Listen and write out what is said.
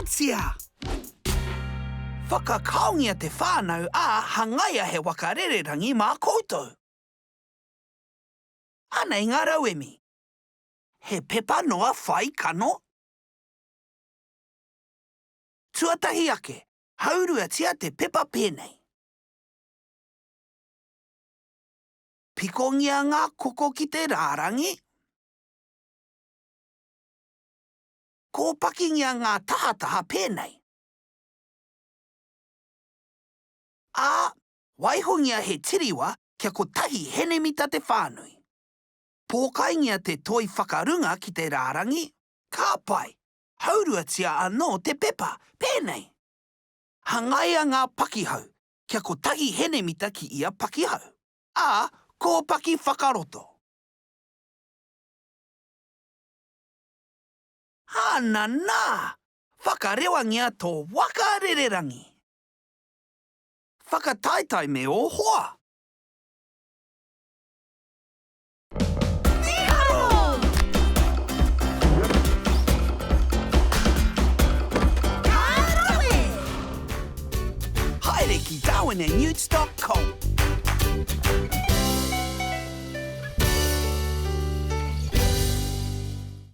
Whakakaotia! Whakakaongia te whānau a hangaia he wakarererangi mā koutou. Ana i ngā rauemi. He pepa noa whai kano? Tuatahi ake, hauruatia te pepa pēnei. Pikongia ngā koko ki te rārangi. Kōpakingia ngā tahataha pēnei. Ā, waihongia he tiriwa kia ko tahi henemita te whānui. Pōkaingia te toi whakarunga ki te rārangi. Ka pai, hauruatia anō te pepa, pēnei. Hangaia ngā pakihau, kia ko tahi henemita ki ia pakihau. Ā, kōpaki whakaroto. Hāna nā, whakarewangia tō wakarererangi. Whakataitai me o hoa. Haere ki Darwin and Newts.com.